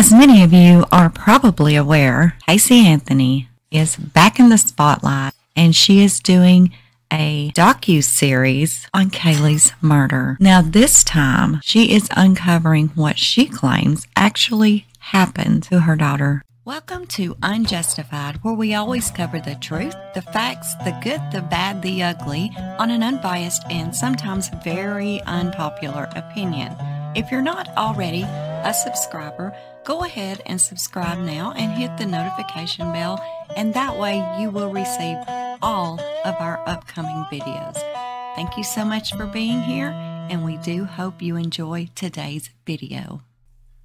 As many of you are probably aware, Casey Anthony is back in the spotlight, and she is doing a docuseries on Kaylee's murder. Now this time, she is uncovering what she claims actually happened to her daughter. Welcome to Unjustified, where we always cover the truth, the facts, the good, the bad, the ugly, on an unbiased and sometimes very unpopular opinion. If you're not already a subscriber, go ahead and subscribe now and hit the notification bell, and that way you will receive all of our upcoming videos. Thank you so much for being here, and we do hope you enjoy today's video.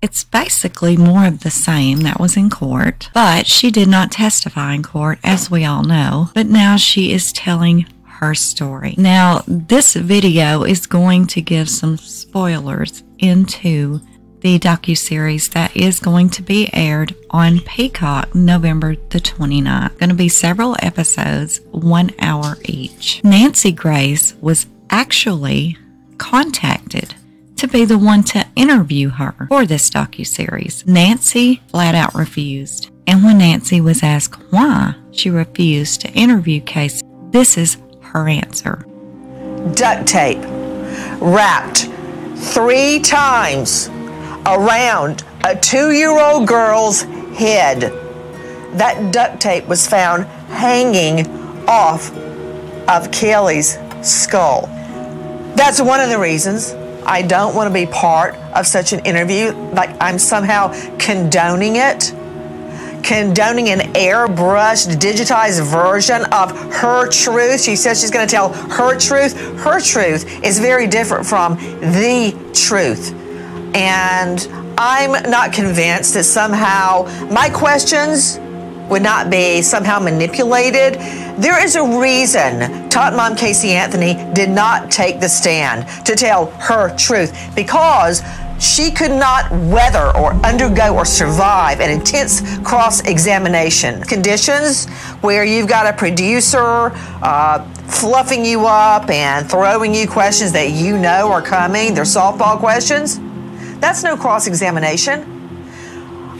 It's basically more of the same that was in court, but she did not testify in court, as we all know, but now she is telling her story. Now, this video is going to give some spoilers into the docuseries that is going to be aired on Peacock November the 29th. Going to be several episodes, 1 hour each. Nancy Grace was actually contacted to be the one to interview her for this docuseries. Nancy flat out refused. And when Nancy was asked why she refused to interview Casey, this is her answer. Duct tape wrapped 3 times around a 2-year-old girl's head. That duct tape was found hanging off of Kaylee's skull. That's one of the reasons I don't want to be part of such an interview, like I'm somehow condoning it. Condoning an airbrushed, digitized version of her truth. She says she's going to tell her truth. Her truth is very different from the truth. And I'm not convinced that somehow my questions would not be somehow manipulated. There is a reason Tot Mom Casey Anthony did not take the stand to tell her truth, because she could not weather or undergo or survive an intense cross-examination. Conditions where you've got a producer fluffing you up and throwing you questions that you know are coming. They're softball questions. That's no cross-examination.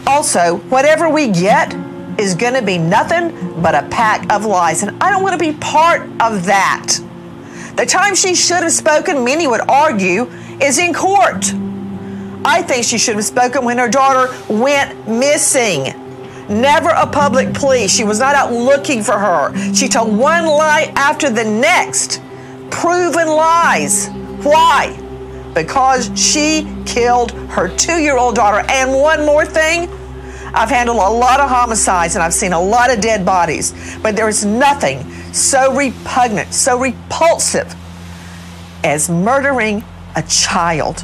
Also, whatever we get is going to be nothing but a pack of lies, and I don't want to be part of that. The time she should have spoken, many would argue, is in court. I think she should have spoken when her daughter went missing. Never a public plea. She was not out looking for her. She told one lie after the next. Proven lies. Why? Because she killed her 2-year-old daughter. And one more thing, I've handled a lot of homicides and I've seen a lot of dead bodies, but there is nothing so repugnant, so repulsive as murdering a child.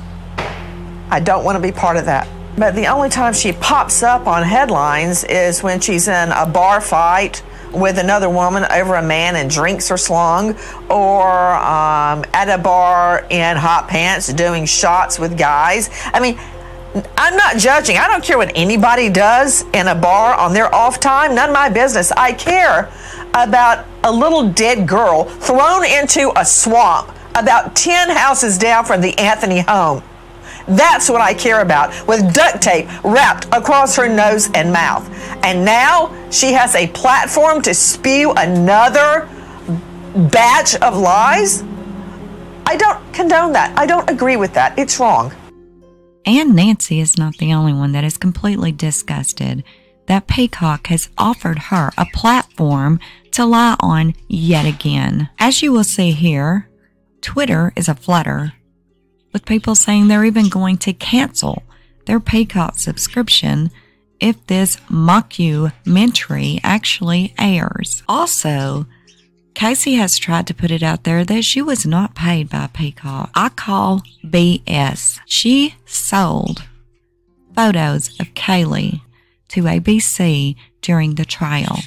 I don't want to be part of that. But the only time she pops up on headlines is when she's in a bar fight with another woman over a man and drinks are slung, or at a bar in hot pants doing shots with guys. I mean, I'm not judging. I don't care what anybody does in a bar on their off time. None of my business. I care about a little dead girl thrown into a swamp about 10 houses down from the Anthony home. That's what I care about, with duct tape wrapped across her nose and mouth. And now she has a platform to spew another batch of lies? I don't condone that. I don't agree with that. It's wrong. And Nancy is not the only one that is completely disgusted that Peacock has offered her a platform to lie on yet again. As you will see here, Twitter is aflutter with people saying they're even going to cancel their Peacock subscription if this mockumentary actually airs. Also, Casey has tried to put it out there that she was not paid by Peacock. I call BS. She sold photos of Kaylee to ABC during the trial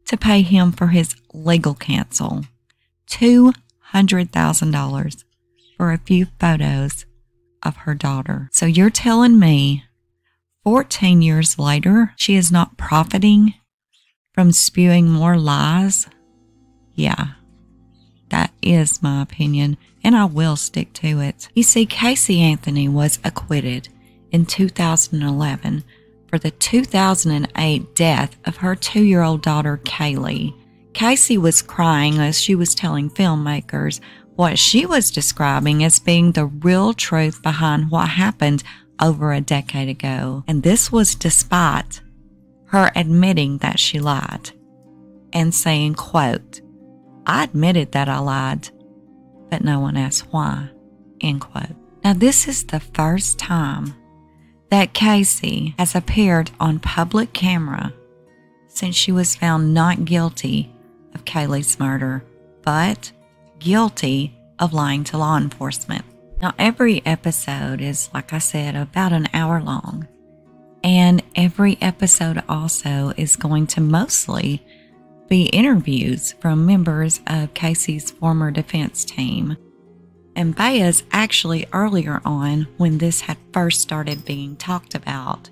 to pay him for his legal counsel. $200,000 for a few photos of her daughter. So you're telling me 14 years later, she is not profiting from spewing more lies? Yeah, that is my opinion, and I will stick to it. You see, Casey Anthony was acquitted in 2011 for the 2008 death of her 2-year-old daughter, Kaylee. Casey was crying as she was telling filmmakers what she was describing as being the real truth behind what happened over a decade ago. And this was despite her admitting that she lied and saying, quote, "I admitted that I lied, but no one asked why," end quote. Now, this is the first time that Casey has appeared on public camera since she was found not guilty of Kaylee's murder, but guilty of lying to law enforcement. Now, every episode is, like I said, about an hour long, and every episode also is going to mostly be interviews from members of Casey's former defense team. And Baez actually earlier on, when this had first started being talked about,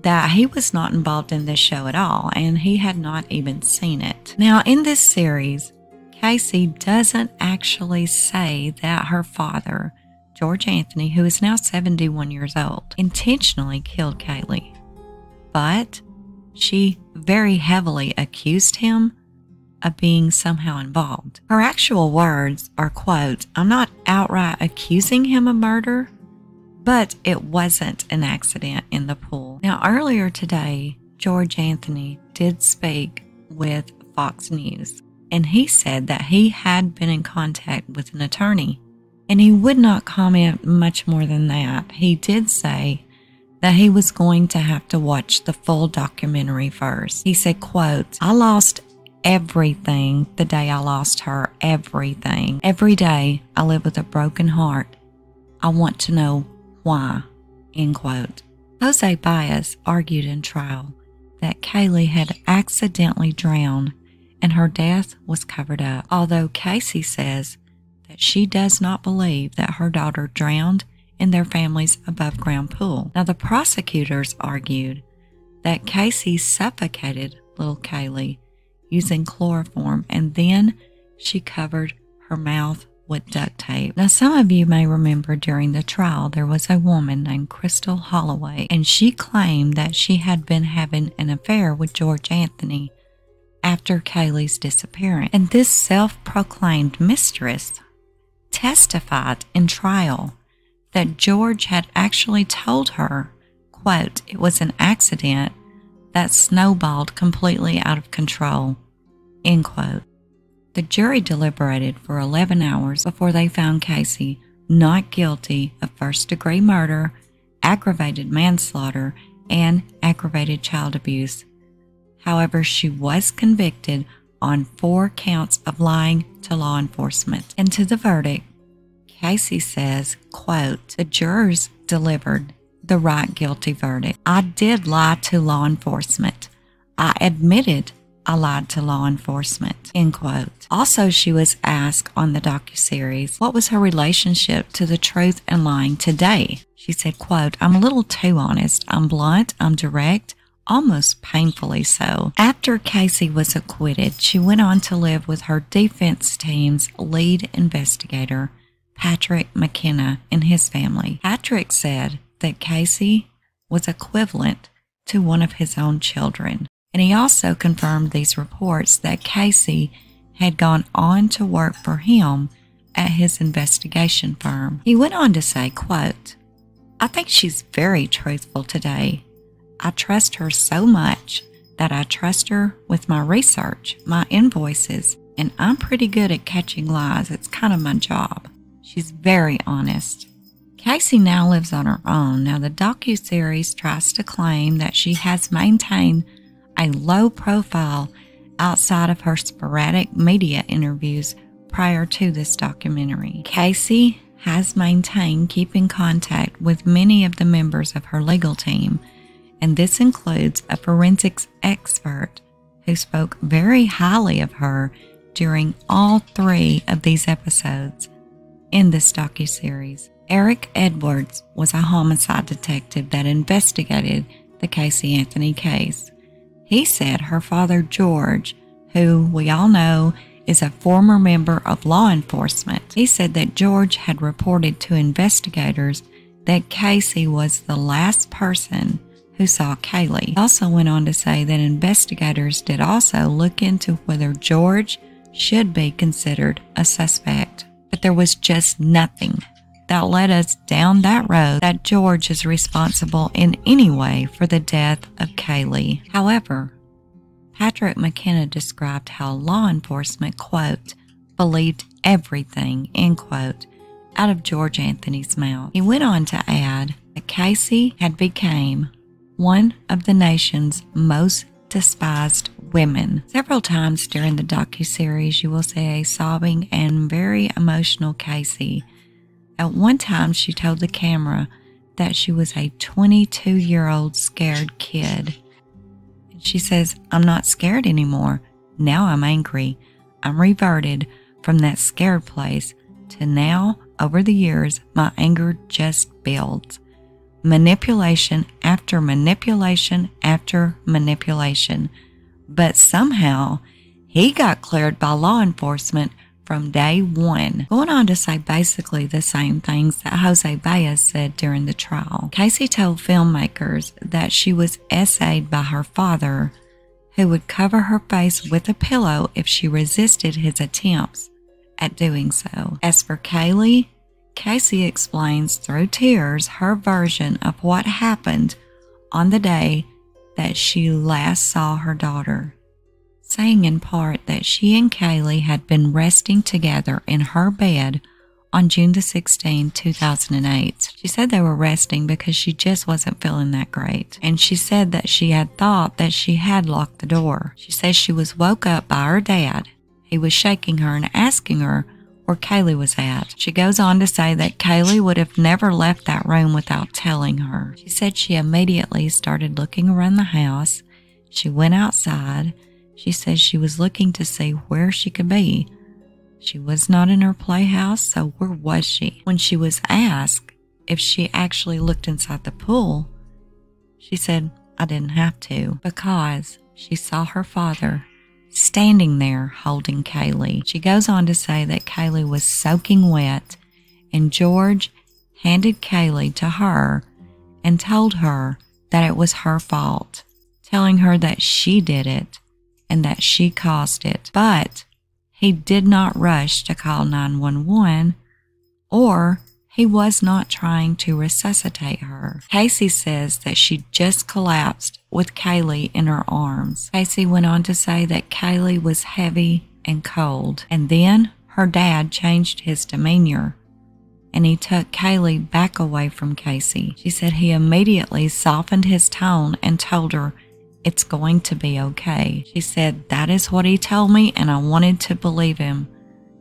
that he was not involved in this show at all, and he had not even seen it. Now, in this series, Casey doesn't actually say that her father, George Anthony, who is now 71 years old, intentionally killed Kaylee, but she very heavily accused him of being somehow involved. Her actual words are, quote, "I'm not outright accusing him of murder, but it wasn't an accident in the pool." Now, earlier today, George Anthony did speak with Fox News, and he said that he had been in contact with an attorney, and he would not comment much more than that. He did say that he was going to have to watch the full documentary first. He said, quote, "I lost everything the day I lost her, everything. Every day I live with a broken heart. I want to know why," end quote. Jose Baez argued in trial that Kaylee had accidentally drowned and her death was covered up, although Casey says that she does not believe that her daughter drowned in their family's above-ground pool. Now, the prosecutors argued that Casey suffocated little Kaylee using chloroform, and then she covered her mouth with duct tape. Now, some of you may remember during the trial, there was a woman named Crystal Holloway, and she claimed that she had been having an affair with George Anthony after Kaylee's disappearance. And this self-proclaimed mistress testified in trial that George had actually told her, quote, "It was an accident that snowballed completely out of control," end quote. The jury deliberated for 11 hours before they found Casey not guilty of first-degree murder, aggravated manslaughter, and aggravated child abuse. However, she was convicted on 4 counts of lying to law enforcement. And to the verdict, Casey says, quote, "The jurors delivered the right guilty verdict. I did lie to law enforcement. I admitted I lied to law enforcement," end quote. Also, she was asked on the docuseries what was her relationship to the truth and lying today. She said, quote, "I'm a little too honest. I'm blunt. I'm direct, almost painfully so." After Casey was acquitted, she went on to live with her defense team's lead investigator, Patrick McKenna, and his family. Patrick said that Casey was equivalent to one of his own children. And he also confirmed these reports that Casey had gone on to work for him at his investigation firm. He went on to say, quote, "I think she's very truthful today. I trust her so much that I trust her with my research, my invoices, and I'm pretty good at catching lies. It's kind of my job. She's very honest." Casey now lives on her own. Now, the docuseries tries to claim that she has maintained a low profile outside of her sporadic media interviews prior to this documentary. Casey has maintained keeping contact with many of the members of her legal team, and this includes a forensics expert who spoke very highly of her during all 3 of these episodes in this docuseries. Eric Edwards was a homicide detective that investigated the Casey Anthony case. He said her father, George, who we all know is a former member of law enforcement, he said that George had reported to investigators that Casey was the last person who saw Kaylee. He also went on to say that investigators did also look into whether George should be considered a suspect, but there was just nothing that led us down that road that George is responsible in any way for the death of Kaylee. However, Patrick McKenna described how law enforcement, quote, believed everything, end quote, out of George Anthony's mouth. He went on to add that Casey had become one of the nation's most despised women. Several times during the docuseries, you will see a sobbing and very emotional Casey. At one time, she told the camera that she was a 22-year-old scared kid. She says, "I'm not scared anymore. Now I'm angry. I'm reverted from that scared place to now, over the years, my anger just builds. Manipulation after manipulation after manipulation. But somehow, he got cleared by law enforcement from day one." Going on to say basically the same things that Jose Baez said during the trial. Casey told filmmakers that she was essayed by her father, who would cover her face with a pillow if she resisted his attempts at doing so. As for Kaylee, Casey explains through tears her version of what happened on the day that she last saw her daughter, saying in part that she and Kaylee had been resting together in her bed on June 16, 2008. She said they were resting because she just wasn't feeling that great, and she said that she had thought that she had locked the door. She says she was woke up by her dad. He was shaking her and asking her where Kaylee was at. She goes on to say that Kaylee would have never left that room without telling her. She said she immediately started looking around the house. She went outside. She says she was looking to see where she could be. She was not in her playhouse, so where was she? When she was asked if she actually looked inside the pool, she said, "I didn't have to," because she saw her father standing there holding Kaylee. She goes on to say that Kaylee was soaking wet, and George handed Kaylee to her and told her that it was her fault, telling her that she did it and that she caused it. But he did not rush to call 911, or he was not trying to resuscitate her. Casey says that she just collapsed with Kaylee in her arms. Casey went on to say that Kaylee was heavy and cold, and then her dad changed his demeanor and he took Kaylee back away from Casey. She said he immediately softened his tone and told her, "It's going to be okay." She said, "That is what he told me and I wanted to believe him.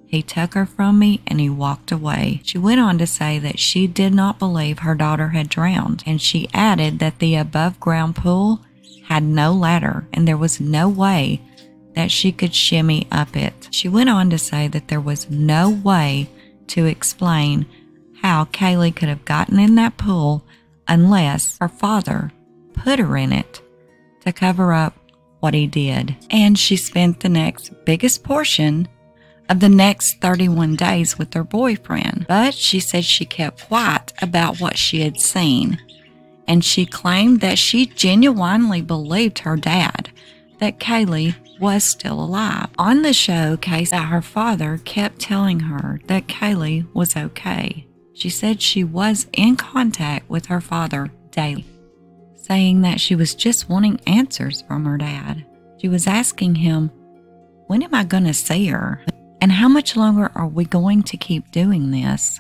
He took her from me and he walked away." She went on to say that she did not believe her daughter had drowned, and she added that the above-ground pool had no ladder and there was no way that she could shimmy up it. She went on to say that there was no way to explain how Kaylee could have gotten in that pool unless her father put her in it to cover up what he did. And she spent the next biggest portion of the next 31 days with her boyfriend. But she said she kept quiet about what she had seen. And she claimed that she genuinely believed her dad, that Kaylee was still alive. On the show, Casey said her father kept telling her that Kaylee was okay. She said she was in contact with her father daily, saying that she was just wanting answers from her dad. She was asking him, "When am I going to see her? And how much longer are we going to keep doing this?"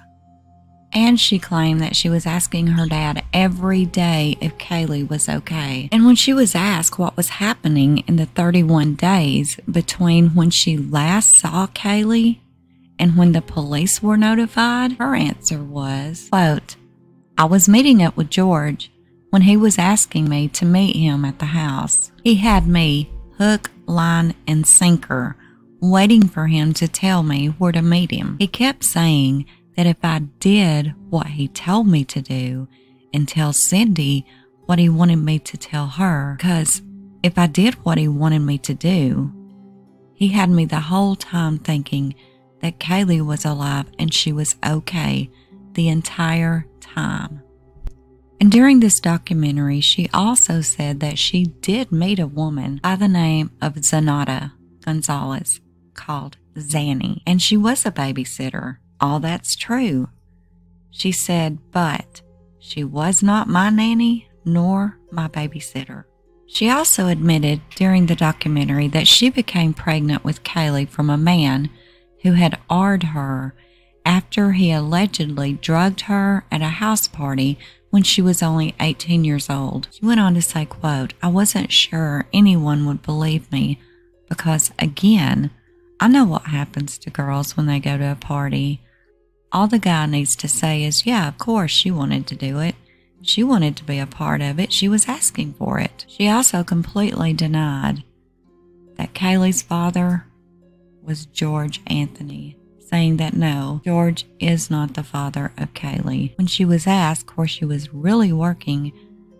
And she claimed that she was asking her dad every day if Kaylee was okay. And when she was asked what was happening in the 31 days between when she last saw Kaylee and when the police were notified, her answer was, quote, "I was meeting up with George when he was asking me to meet him at the house. He had me hook, line, and sinker, waiting for him to tell me where to meet him. He kept saying that if I did what he told me to do and tell Cindy what he wanted me to tell her, because if I did what he wanted me to do, he had me the whole time thinking that Kaylee was alive and she was okay the entire time." And during this documentary, she also said that she did meet a woman by the name of Zanata Gonzalez called Zanny, and she was a babysitter. All that's true. She said, but she was not my nanny nor my babysitter. She also admitted during the documentary that she became pregnant with Kaylee from a man who had R'd her after he allegedly drugged her at a house party when she was only 18 years old. She went on to say, quote, "I wasn't sure anyone would believe me because, again, I know what happens to girls when they go to a party. All the guy needs to say is, yeah, of course she wanted to do it. She wanted to be a part of it. She was asking for it." She also completely denied that Kaylee's father was George Anthony, saying that no, George is not the father of Kaylee. When she was asked where she was really working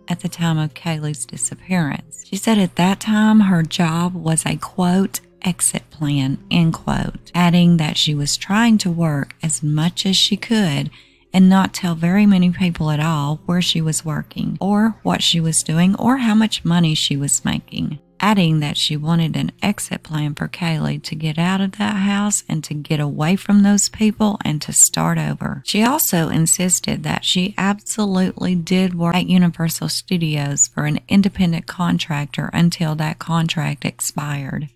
at the time of Kaylee's disappearance, she said at that time her job was a, quote, exit plan, end quote, adding that she was trying to work as much as she could and not tell very many people at all where she was working or what she was doing or how much money she was making, adding that she wanted an exit plan for Kaylee to get out of that house and to get away from those people and to start over. She also insisted that she absolutely did work at Universal Studios for an independent contractor until that contract expired,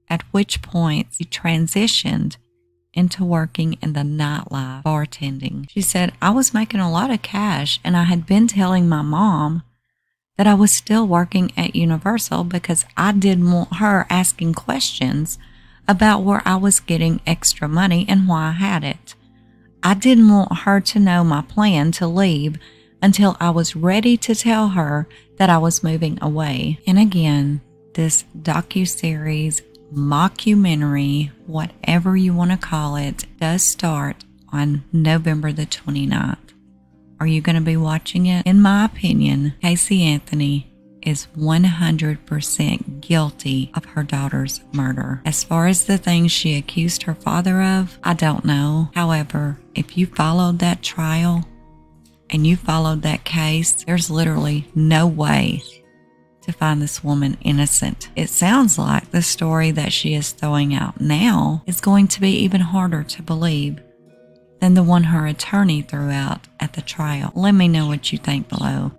at which point she transitioned into working in the nightlife, bartending. She said, "I was making a lot of cash and I had been telling my mom that I was still working at Universal because I didn't want her asking questions about where I was getting extra money and why I had it. I didn't want her to know my plan to leave until I was ready to tell her that I was moving away." And again, this docuseries, mockumentary, whatever you want to call it, does start on November the 29th. Are you going to be watching it? In my opinion, Casey Anthony is 100% guilty of her daughter's murder. As far as the things she accused her father of, I don't know. However, if you followed that trial and you followed that case, there's literally no way to find this woman innocent. It sounds like the story that she is throwing out now is going to be even harder to believe than the one her attorney threw out at the trial. Let me know what you think below.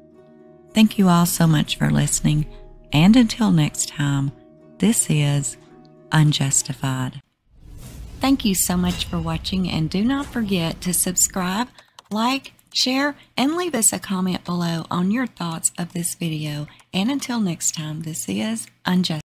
Thank you all so much for listening, and until next time, this is Unjustified. Thank you so much for watching, and do not forget to subscribe, like, share, and leave us a comment below on your thoughts of this video. And until next time, this is Unjustified.